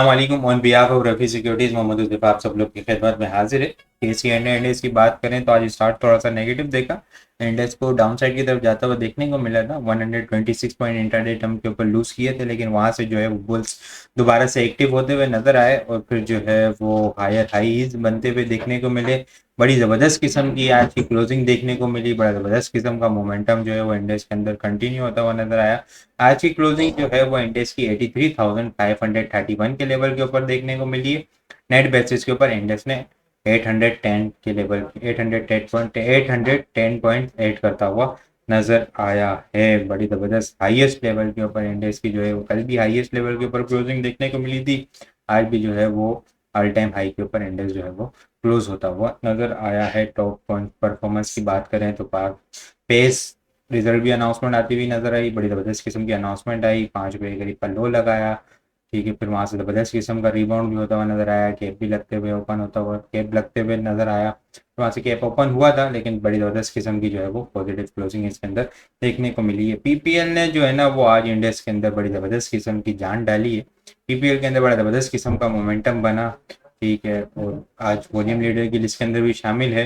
वालेकुम। On behalf of Rafi securities Mohammad Uzaif आप सब लोग की खिदमत में हाजिर है। केसी इंडेक्स की बात करें तो आज स्टार्ट थोड़ा सा नेगेटिव देखा। इंडेक्स को डाउन साइड की तरफ जाता हुआ देखने को मिला था। 126 पॉइंट इंट्राडे टर्म के ऊपर लूज किए थे, लेकिन वहां से जो है वो बुल्स दोबारा से एक्टिव होते हुए नजर आए और फिर जो है वो हायर हाईज बनते हुए देखने को मिले। बड़ी ज़बरदस्त किस्म की आज की क्लोजिंग देखने को मिली। बड़ा ज़बरदस्त किस्म का मोमेंटम जो है वो इंडेक्स के अंदर कंटिन्यू होता हुआ नजर आया। आज की क्लोजिंग जो है वो इंडेक्स की 83,531 के लेवल के ऊपर देखने को मिली है। नेट बेसिस के ऊपर इंडेक्स ने 810 के लेवल 810.8 करता हुआ नजर आया है। बड़ी जबरदस्त हाईएस्ट लेवल के ऊपर इंडेक्स की जो है वो कल भी हाईएस्ट लेवल के ऊपर क्लोजिंग देखने को मिली थी। आज भी जो है वो ऑल टाइम हाई के ऊपर इंडेक्स जो है वो क्लोज होता हुआ नजर आया है। टॉप परफॉर्मेंस की बात करें तो पेस रिजल्ट भी अनाउंसमेंट आती हुई नजर आई। बड़ी ज़बरदस्त किस्म की अनाउंसमेंट आई, 5 रुपये के करीब का लो लगाया। ठीक है, फिर वहाँ से ज़बरदस्त किस्म का रिबाउंड भी होता हुआ नजर आया। कैप भी लगते हुए ओपन होता हुआ कैप लगते हुए नजर आया। तो वहाँ से कैप ओपन हुआ था, लेकिन बड़ी ज़बरदस्त किस्म की जो है वो पॉजिटिव क्लोजिंग इसके अंदर देखने को मिली है। पीपीएल ने जो है ना वो आज इंडेक्स के अंदर बड़ी ज़बरदस्त किस्म की जान डाली है। पीपीएल के अंदर बड़ा ज़बरदस्त किस्म का मोमेंटम बना। ठीक है, और आज वॉल्यूम लीडर की लिस्ट के अंदर भी शामिल है।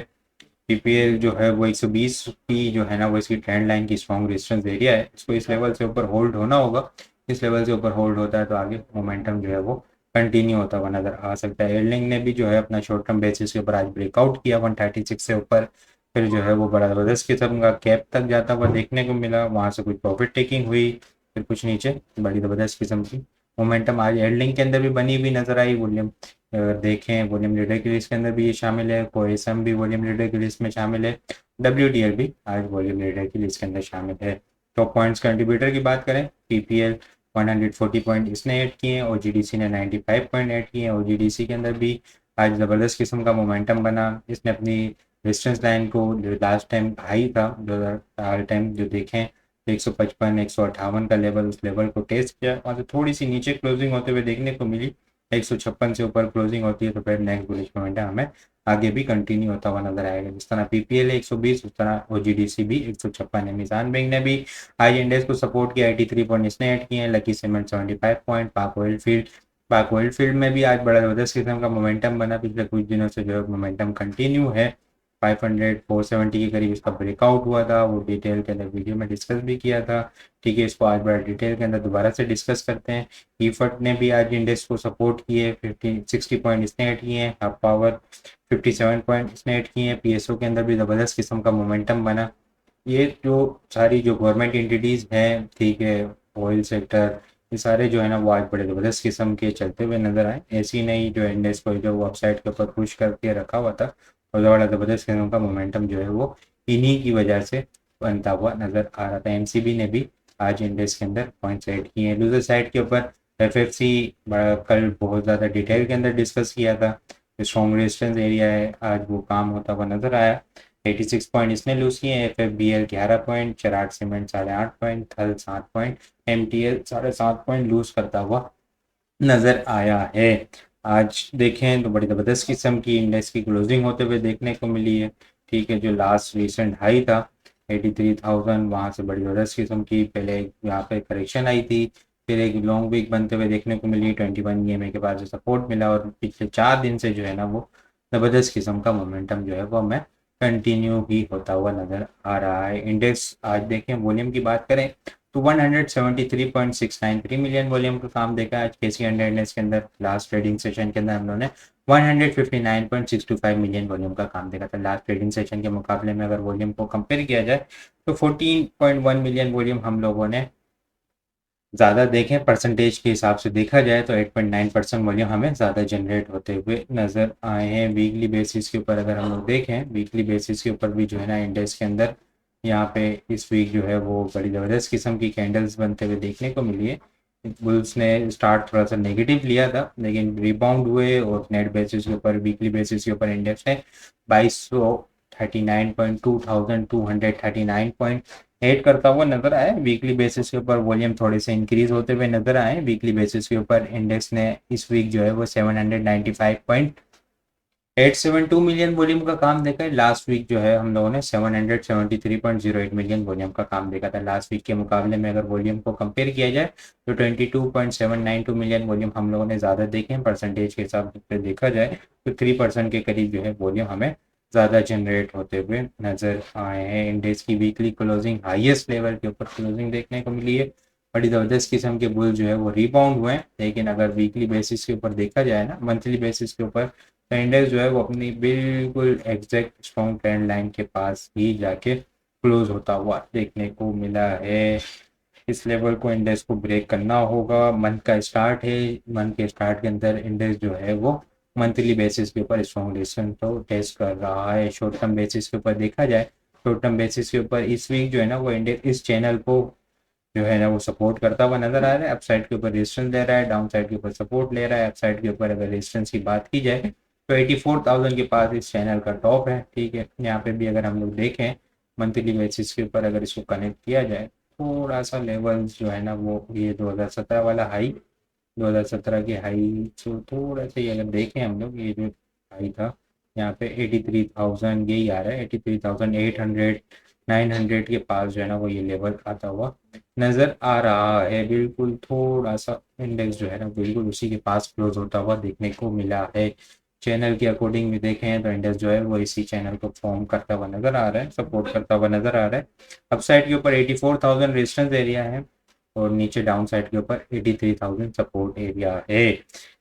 पीपीएल जो है वो 120 की जो है ना वो इसकी ट्रेंड लाइन की स्ट्रॉन्ग रेजिस्टेंस एरिया है। इसको इस लेवल से ऊपर होल्ड होना होगा। इस लेवल से ऊपर होल्ड होता है तो आगे मोमेंटम जो है वो कंटिन्यू होता हुआ नजर आ सकता है। एयरलिंक ने भी जो है अपना शॉर्ट टर्म बेसिस के ऊपर आज ब्रेकआउट किया 136 से ऊपर। फिर जो है वो बड़ा ज़बरदस्त किस्म का कैप तक जाता हुआ देखने को मिला। वहाँ से कुछ प्रॉफिट टेकिंग हुई, फिर कुछ नीचे बड़ी ज़बरदस्त किस्म की मोमेंटम आज एयरलिंक के अंदर भी बनी हुई नजर आई। वॉल्यूम अगर देखें वॉल्यूम लीडर की लिस्ट के अंदर भी ये शामिल है। कोएसएम भी वॉल्यूम लीडर की लिस्ट में शामिल है। डब्ल्यूडीएल भी आज वॉल्यूम लीडर की लिस्ट के अंदर शामिल है। टॉप पॉइंट्स कंट्रीब्यूटर की बात करें, पीपीएल 140 पॉइंट इसने ऐड किए हैं और जीडीसी ने 95 पॉइंट ऐड किए हैं। और जीडीसी के अंदर भी आज ज़बरदस्त किस्म का मोमेंटम बना। इसने अपनी रेजिस्टेंस लाइन को जो लास्ट टाइम हाई था जो ऑल टाइम जो देखें 155 158 का लेवल, उस लेवल को टेस्ट किया। वहाँ से थोड़ी सी नीचे क्लोजिंग होते हुए देखने को मिली। 156 से ऊपर क्लोजिंग होती है तो फिर नेक्स्ट बुलिश मोमेंटम हमें आगे भी कंटिन्यू होता हुआ नजर आएगा। जिस तरह पीपीएल 120 उस तरह ओजीडीसी भी 156 है। मिजान बैंक ने भी आज इंडेक्स को सपोर्ट किया। 83 पॉइंट इसने ऐड किए हैं। Lucky cement 75 point. पाक ऑयल फील्ड में भी आज बड़ा जबरदस्त किस्म का मोमेंटम बना। पिछले कुछ दिनों से जो है मोमेंटम कंटिन्यू है। 500 470 के करीब इसका ब्रेकआउट हुआ था, वो डिटेल के अंदर वीडियो में डिस्कस भी किया था। ठीक है, इसको आज बड़ा डिटेल के अंदर दोबारा से डिस्कस करते हैं। ईफट ने भी आज इंडेक्स को सपोर्ट किए। 60 पॉइंट इसने ऐड किए हैं। हब पावर 57 पॉइंट इसने ऐड किए हैं। पीएसओ के अंदर भी ज़बरदस्त किस्म का मोमेंटम बना। ये जो सारी जो गवर्नमेंट एंटिटीज़ हैं, ठीक है, ऑयल सेक्टर, ये सारे जो है ना वो आज बड़े ज़बरदस्त किस्म के चलते हुए नजर आए। ऐसी नहीं जो इंडेक्स को जो वो अपसाइड के ऊपर पुश करके रखा हुआ था, और बड़ा ज़बरदस्त किस्म का मोमेंटम जो है वो इन्हीं की वजह से बनता हुआ नजर आ रहा था। एमसीबी ने भी आज इंडेक्स के अंदर पॉइंट्स ऐड किए हैं। लूजर साइड के ऊपर एफएफसी कल बहुत ज़्यादा डिटेल के अंदर डिस्कस किया था। स्ट्रॉन्ग रेजिस्टेंस एरिया है, आज वो काम होता हुआ नजर आया। 86 पॉइंट इसने लूज किए हैं। एफएफबीएल 11 पॉइंट, चिराग सीमेंट 8.5 पॉइंट, थल 7 पॉइंट, एमटीएल 7.5 पॉइंट लूज करता हुआ नजर आया है। आज देखें तो बड़ी ज़बरदस्त किस्म की इंडेक्स की क्लोजिंग होते हुए देखने को मिली है। ठीक है, जो लास्ट रिसेंट हाई था 83,000, वहाँ से बड़ी ज़बरदस्त किस्म की पहले यहाँ पे करेक्शन आई थी, फिर एक लॉन्ग वीक बनते हुए देखने को मिली। 21 ईएमए के बाद जो सपोर्ट मिला, और पिछले 4 दिन से जो है ना वो ज़बरदस्त किस्म का मोमेंटम जो है वो हमें कंटिन्यू ही होता हुआ नजर आ रहा है। इंडेक्स आज देखें वॉल्यूम की बात करें तो 173.693 मिलियन वॉल्यूम का काम देखा आज केसी इंडेक्स के अंदर। लास्ट ट्रेडिंग सेशन के अंदर हम लोगों ने 159.625 मिलियन वॉल्यूम का काम देखा था। लास्ट ट्रेडिंग सेशन के मुकाबले में अगर वॉल्यूम को कंपेयर किया जाए तो 14.1 मिलियन वॉल्यूम हम लोगों ने ज़्यादा देखें। परसेंटेज के हिसाब से देखा जाए तो 8.9% वॉल्यूम हमें ज़्यादा जनरेट होते हुए नज़र आए हैं। वीकली बेसिस के ऊपर अगर हम लोग देखें, वीकली बेसिस के ऊपर भी जो है ना इंडेक्स के अंदर यहाँ पे इस वीक जो है वो बड़ी ज़बरदस्त किस्म की कैंडल्स बनते हुए देखने को मिली है। बुल्स ने स्टार्ट थोड़ा सा नेगेटिव लिया था, लेकिन रिबाउंड हुए और नेट बेसिस के ऊपर वीकली बेसिस के ऊपर इंडेक्स ने 2239 पॉइंट ऐड करता हुआ नजर आया। वीकली बेसिस के ऊपर वॉल्यूम थोड़े से इंक्रीज होते हुए नजर आए। वीकली बेसिस के ऊपर इंडेक्स ने इस वीक जो है वो 795 पॉइंट 872 मिलियन वॉल्यूम का काम देखा है। लास्ट वीक जो है हम लोगों ने 773.08 मिलियन वॉल्यूम का काम देखा था। लास्ट वीक के मुकाबले में अगर वॉल्यूम को कंपेयर किया जाए तो 22.792 मिलियन वॉल्यूम हम लोगों ने ज़्यादा देखे हैं। परसेंटेज के हिसाब से देखा जाए तो 3% के करीब जो है वॉल्यूम हमें ज़्यादा जनरेट होते हुए नज़र आए हैं। इंडेक्स की वीकली क्लोजिंग हाईएस्ट लेवल के ऊपर क्लोजिंग देखने को मिली है। बड़ी ज़बरदस्त किस्म के बुल जो है वो रिबाउंड हुए हैं, लेकिन अगर वीकली बेसिस के ऊपर देखा जाए ना, मंथली बेसिस के ऊपर, तो इंडेक्स जो है वो अपनी बिल्कुल एग्जैक्ट स्ट्रॉन्ग ट्रेंड लाइन के पास ही जाके क्लोज होता हुआ देखने को मिला है। इस लेवल को इंडेक्स को ब्रेक करना होगा। मंथ का स्टार्ट है, मंथ के स्टार्ट के अंदर इंडेक्स जो है वो मंथली बेसिस के ऊपर स्ट्रॉन्ग रेजिस्टेंस तो टेस्ट कर रहा है। शॉर्ट टर्म बेसिस के ऊपर देखा जाए, शॉर्ट टर्म बेसिस के ऊपर इस वीक जो है ना वो इंडेक्स इस चैनल को जो है ना वो सपोर्ट करता हुआ नजर आ रहा है। अपसाइड के ऊपर रेजिस्टेंस ले रहा है, डाउन साइड के ऊपर सपोर्ट ले रहा है। अपसाइड के ऊपर अगर रेजिस्टेंस की बात की जाए तो 84,000 के पास इस चैनल का टॉप है। ठीक है, यहाँ पे भी अगर हम लोग देखें मंथली बेसिस के ऊपर अगर इसको कनेक्ट किया जाए, थोड़ा सा लेवल जो है ना वो ये 2017 वाला हाई, 2017 के हाई जो थोड़ा सा ये अगर देखें हम लोग, ये जो हाई था यहाँ पे 83,000 यही आ रहा है, 83,800 900 के पास जो है ना वो ये लेवल आता हुआ नज़र आ रहा है। बिल्कुल थोड़ा सा इंडेक्स जो है ना बिल्कुल उसी के पास क्लोज होता हुआ देखने को मिला है। चैनल के अकॉर्डिंग भी देखें तो इंडेक्स जो है वो इसी चैनल को फॉर्म करता हुआ नजर आ रहा है, सपोर्ट करता हुआ नजर आ रहा है। अपसाइड के ऊपर 84,000 रेजिस्टेंस एरिया है और नीचे डाउन साइड के ऊपर 83,000 सपोर्ट एरिया है।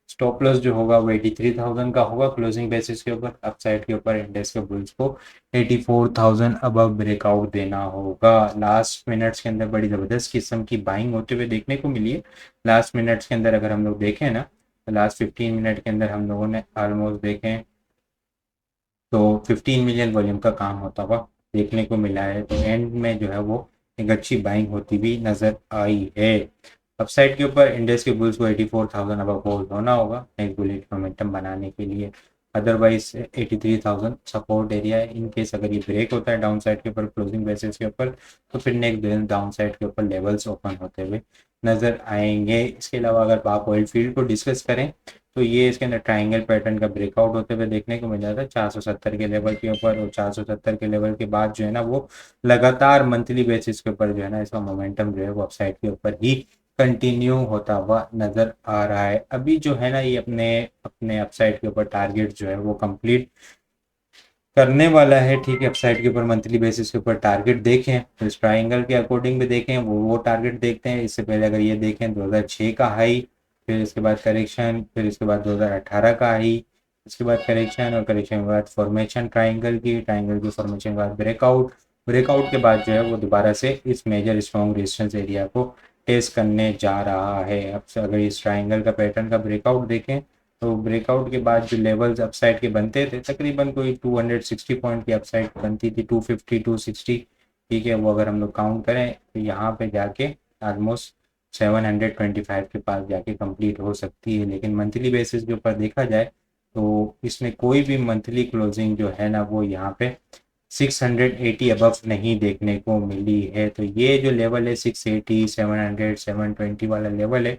स्टॉप लॉस जो होगा वो 83,000 का होगा क्लोजिंग बेसिस के ऊपर। अपसाइड के ऊपर इंडेक्स के बुल्स को 84,000 अबव ब्रेकआउट देना होगा। लास्ट मिनट्स के अंदर बड़ी ज़बरदस्त किस्म की बाइंग होते हुए देखने को मिली है। लास्ट मिनट्स के अंदर अगर हम लोग देखें ना, तो लास्ट 15 मिनट के अंदर हम लोगों ने ऑलमोस्ट देखें तो 15 मिलियन वॉल्यूम का काम होता हुआ देखने को मिला है। तो एंड में जो है वो एक अच्छी बाइंग होती हुई नजर आई है। अपसाइड के ऊपर इंडेक्स के बुल्स को 84,000 अब होल्ड होना होगा नेक्स्ट बुलिश मोमेंटम बनाने के लिए। अदरवाइज 83,000 सपोर्ट एरिया है। इन केस अगर ये ब्रेक होता है डाउन साइड के ऊपर क्लोजिंग बेसिस के ऊपर, तो फिर नेक्स्ट डाउन साइड के ऊपर लेवल्स ओपन होते हुए नजर आएंगे। इसके अलावा अगर आप ऑयल फील्ड को डिस्कस करें तो ये इसके अंदर ट्राइंगल पैटर्न का ब्रेकआउट होते हुए देखने को मिल जाता है 470 के लेवल के ऊपर, और 470 के लेवल के बाद जो है ना वो लगातार मंथली बेसिस के ऊपर जो है ना इसका मोमेंटम जो है वो अपसाइड के ऊपर ही कंटिन्यू होता हुआ नजर आ रहा है। अभी जो है ना ये अपने अपने अपसाइड के ऊपर टारगेट जो है वो कंप्लीट करने वाला है। ठीक है, अपसाइड के ऊपर मंथली बेसिस के ऊपर टारगेट देखें तो इस ट्राइंगल के अकॉर्डिंग भी देखें, वो टारगेट देखते हैं। इससे पहले अगर ये देखें 2006 का हाई, फिर इसके बाद करेक्शन, फिर इसके बाद 2018 का हाई, इसके बाद करेक्शन, और करेक्शन के बाद फॉर्मेशन ट्राइंगल की फॉर्मेशन के बाद ब्रेकआउट, ब्रेकआउट के बाद जो है वो दोबारा से इस मेजर स्ट्रॉन्ग रेजिस्टेंस एरिया को टेस्ट करने जा रहा है। अब अगर इस ट्राइंगल का पैटर्न का ब्रेकआउट देखें तो ब्रेकआउट के बाद जो लेवल्स अपसाइड के बनते थे तकरीबन कोई 260 पॉइंट की अपसाइड बनती थी, 250 260। ठीक है, वो अगर हम लोग काउंट करें तो यहाँ पे जाके ऑलमोस्ट 725 के पास जाके कंप्लीट हो सकती है। लेकिन मंथली बेसिस के ऊपर देखा जाए तो इसमें कोई भी मंथली क्लोजिंग जो है ना वो यहाँ पे 680 अबव नहीं देखने को मिली है। तो ये जो लेवल है 680 700 720 वाला लेवल है,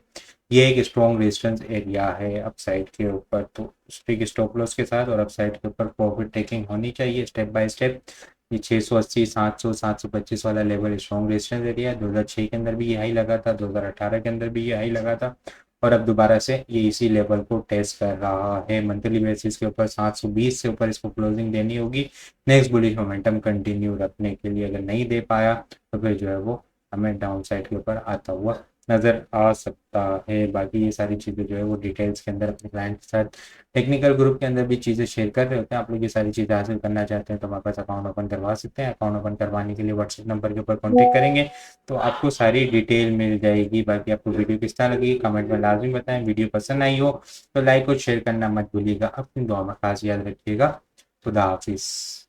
ये एक स्ट्रॉन्ग रेजिस्टेंस एरिया है अपसाइड के ऊपर। तो स्ट्रिक स्टॉप लॉस के साथ और अपसाइड के ऊपर प्रॉफिट टेकिंग होनी चाहिए स्टेप बाय स्टेप। ये 680 700 725 वाला लेवल स्ट्रॉन्ग रेजिस्टेंस एरिया है। 2006 के अंदर भी ये हाई लगा था, 2018 के अंदर भी ये हाई लगा था, और अब दोबारा से ये इसी लेवल को टेस्ट कर रहा है। मंथली बेसिस के ऊपर 720 से ऊपर इसको क्लोजिंग देनी होगी नेक्स्ट बुलिश मोमेंटम कंटिन्यू रखने के लिए। अगर नहीं दे पाया तो फिर जो है वो हमें डाउन साइड के ऊपर आता हुआ नज़र आ सकता है। बाकी ये सारी चीज़ें जो है वो डिटेल्स के अंदर अपने क्लाइंट के साथ टेक्निकल ग्रुप के अंदर भी चीज़ें शेयर कर रहे होते हैं। आप लोग ये सारी चीज़ें हासिल करना चाहते हैं तो हमारे पास अकाउंट ओपन करवा सकते हैं। अकाउंट ओपन करवाने के लिए व्हाट्सएप नंबर के ऊपर कॉन्टेक्ट करेंगे तो आपको सारी डिटेल मिल जाएगी। बाकी आपको वीडियो किस तरह लगी कमेंट में लाजमी बताएं। वीडियो पसंद आई हो तो लाइक और शेयर करना मत भूलिएगा। अपनी दुआ में खास याद रखिएगा। खुदा हाफिज़।